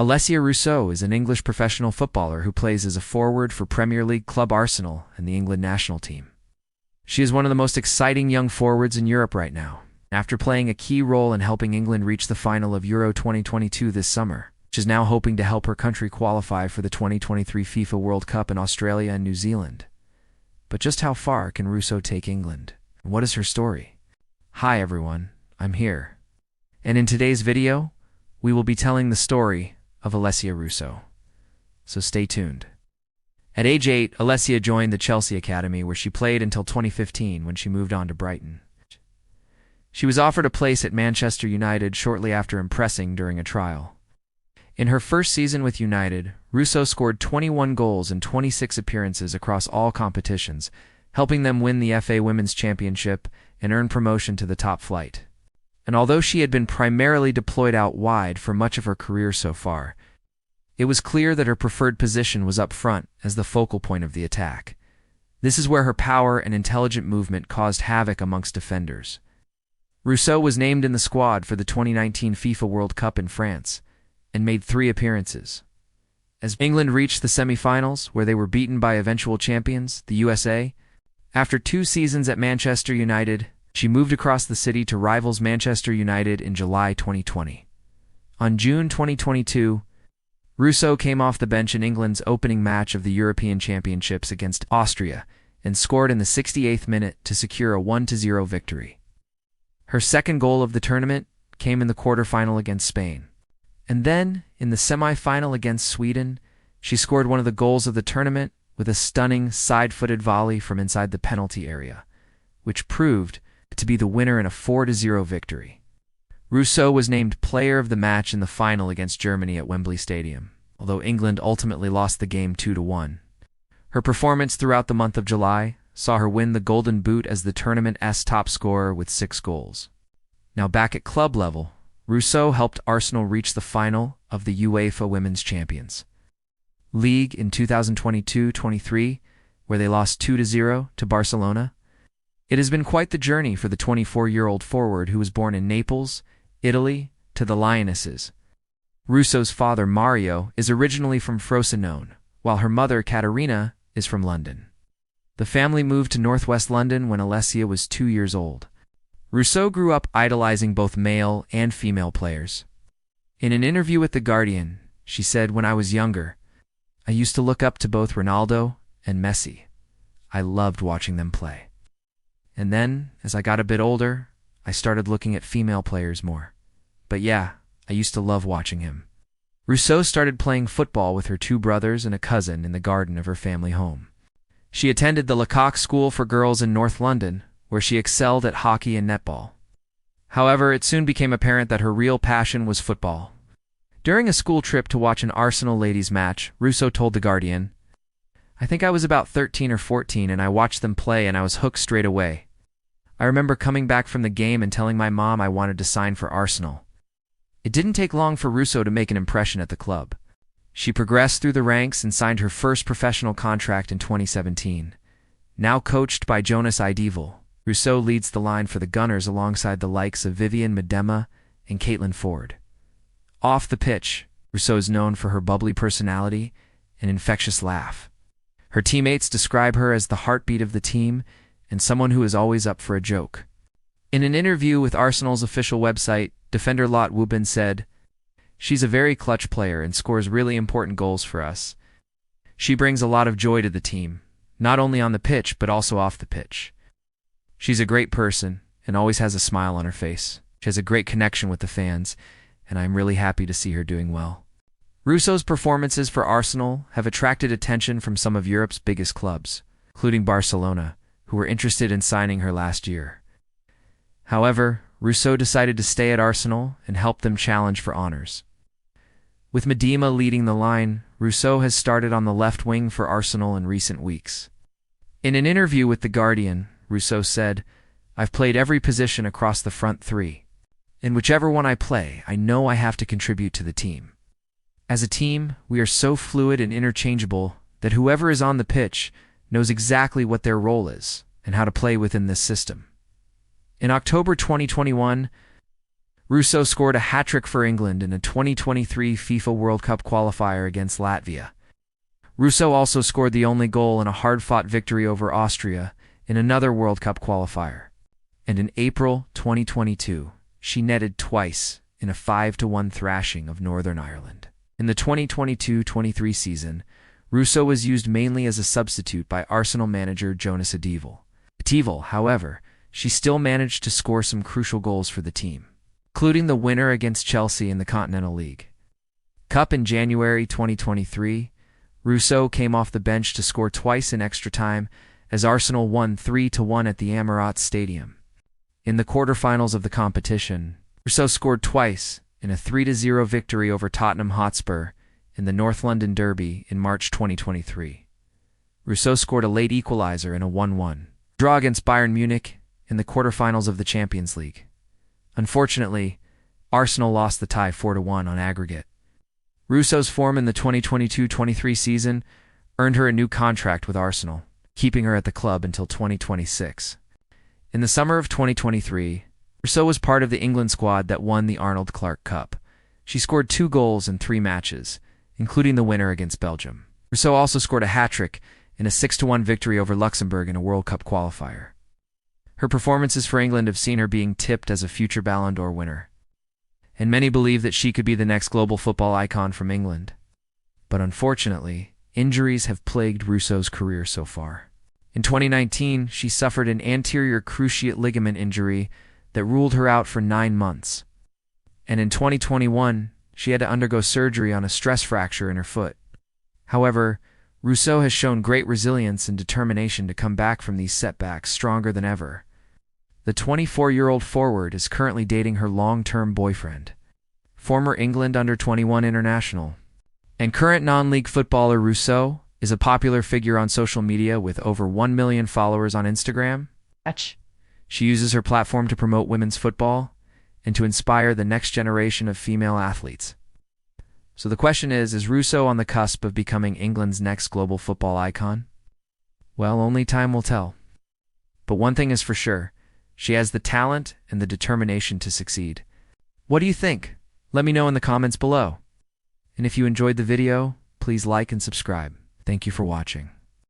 Alessia Russo is an English professional footballer who plays as a forward for Premier League club Arsenal and the England national team. She is one of the most exciting young forwards in Europe right now, after playing a key role in helping England reach the final of Euro 2022 this summer. She is now hoping to help her country qualify for the 2023 FIFA World Cup in Australia and New Zealand. But just how far can Russo take England? And what is her story? Hi everyone, I'm here. And in today's video, we will be telling the story of Alessia Russo. So stay tuned. At age 8, Alessia joined the Chelsea Academy where she played until 2015 when she moved on to Brighton. She was offered a place at Manchester United shortly after impressing during a trial. In her first season with United, Russo scored 21 goals in 26 appearances across all competitions, helping them win the FA Women's Championship and earn promotion to the top flight. And although she had been primarily deployed out wide for much of her career so far, it was clear that her preferred position was up front as the focal point of the attack. This is where her power and intelligent movement caused havoc amongst defenders. Russo was named in the squad for the 2019 FIFA World Cup in France and made 3 appearances. As England reached the semi-finals, where they were beaten by eventual champions, the USA, after 2 seasons at Manchester United, she moved across the city to rivals Manchester United in July 2020. On June 2022, Russo came off the bench in England's opening match of the European Championships against Austria and scored in the 68th minute to secure a 1-0 victory. Her second goal of the tournament came in the quarterfinal against Spain. And then, in the semi-final against Sweden, she scored one of the goals of the tournament with a stunning side-footed volley from inside the penalty area, which proved to be the winner in a 4-0 victory. Russo was named player of the match in the final against Germany at Wembley Stadium, although England ultimately lost the game 2-1. Her performance throughout the month of July saw her win the Golden Boot as the tournament's top scorer with 6 goals. Now back at club level, Russo helped Arsenal reach the final of the UEFA Women's Champions League in 2022-23, where they lost 2-0 to Barcelona. It has been quite the journey for the 24-year-old forward who was born in Naples, Italy, to the Lionesses. Russo's father, Mario, is originally from Frosinone, while her mother, Caterina, is from London. The family moved to northwest London when Alessia was 2 years old. Russo grew up idolizing both male and female players. In an interview with The Guardian, she said, "When I was younger, I used to look up to both Ronaldo and Messi. I loved watching them play. And then, as I got a bit older, I started looking at female players more. But yeah, I used to love watching him." Russo started playing football with her 2 brothers and a cousin in the garden of her family home. She attended the Lecoq School for Girls in North London, where she excelled at hockey and netball. However, it soon became apparent that her real passion was football. During a school trip to watch an Arsenal ladies match, Russo told The Guardian, "I think I was about 13 or 14 and I watched them play and I was hooked straight away. I remember coming back from the game and telling my mom I wanted to sign for Arsenal." It didn't take long for Russo to make an impression at the club. She progressed through the ranks and signed her first professional contract in 2017. Now coached by Jonas Eidevall, Russo leads the line for the Gunners alongside the likes of Vivian Miedema and Caitlin Ford. Off the pitch, Russo is known for her bubbly personality and infectious laugh. Her teammates describe her as the heartbeat of the team and someone who is always up for a joke. In an interview with Arsenal's official website, defender Lot Woobin said, "She's a very clutch player and scores really important goals for us. She brings a lot of joy to the team, not only on the pitch but also off the pitch. She's a great person and always has a smile on her face. She has a great connection with the fans, and I'm really happy to see her doing well." Russo's performances for Arsenal have attracted attention from some of Europe's biggest clubs, including Barcelona, who were interested in signing her last year. However, Russo decided to stay at Arsenal and help them challenge for honours. With Miedema leading the line, Russo has started on the left wing for Arsenal in recent weeks. In an interview with The Guardian, Russo said, "I've played every position across the front 3. In whichever one I play, I know I have to contribute to the team. As a team, we are so fluid and interchangeable that whoever is on the pitch knows exactly what their role is and how to play within this system." In October 2021, Russo scored a hat-trick for England in a 2023 FIFA World Cup qualifier against Latvia. Russo also scored the only goal in a hard-fought victory over Austria in another World Cup qualifier. And in April 2022, she netted twice in a 5-1 thrashing of Northern Ireland. In the 2022-23 season, Russo was used mainly as a substitute by Arsenal manager Jonas Adivil. However, she still managed to score some crucial goals for the team, including the winner against Chelsea in the Continental League Cup in January 2023. Russo came off the bench to score twice in extra time as Arsenal won 3-1 at the Emirates Stadium. In the quarterfinals of the competition, Russo scored twice in a 3-0 victory over Tottenham Hotspur in the North London Derby in March 2023. Russo scored a late equalizer in a 1-1 draw against Bayern Munich in the quarterfinals of the Champions League. Unfortunately, Arsenal lost the tie 4-1 on aggregate. Russo's form in the 2022-23 season earned her a new contract with Arsenal, keeping her at the club until 2026. In the summer of 2023, Russo was part of the England squad that won the Arnold Clark Cup. She scored 2 goals in 3 matches, including the winner against Belgium. Russo also scored a hat-trick in a 6-1 victory over Luxembourg in a World Cup qualifier. Her performances for England have seen her being tipped as a future Ballon d'Or winner, and many believe that she could be the next global football icon from England. But unfortunately, injuries have plagued Russo's career so far. In 2019, she suffered an anterior cruciate ligament injury that ruled her out for 9 months. And in 2021, she had to undergo surgery on a stress fracture in her foot. However, Russo has shown great resilience and determination to come back from these setbacks stronger than ever. The 24-year-old forward is currently dating her long-term boyfriend, former England under-21 international, and current non-league footballer. Russo is a popular figure on social media with over 1 million followers on Instagram. She uses her platform to promote women's football and to inspire the next generation of female athletes. So the question is Russo on the cusp of becoming England's next global football icon? Well, only time will tell. But one thing is for sure, she has the talent and the determination to succeed. What do you think? Let me know in the comments below. And if you enjoyed the video, please like and subscribe. Thank you for watching.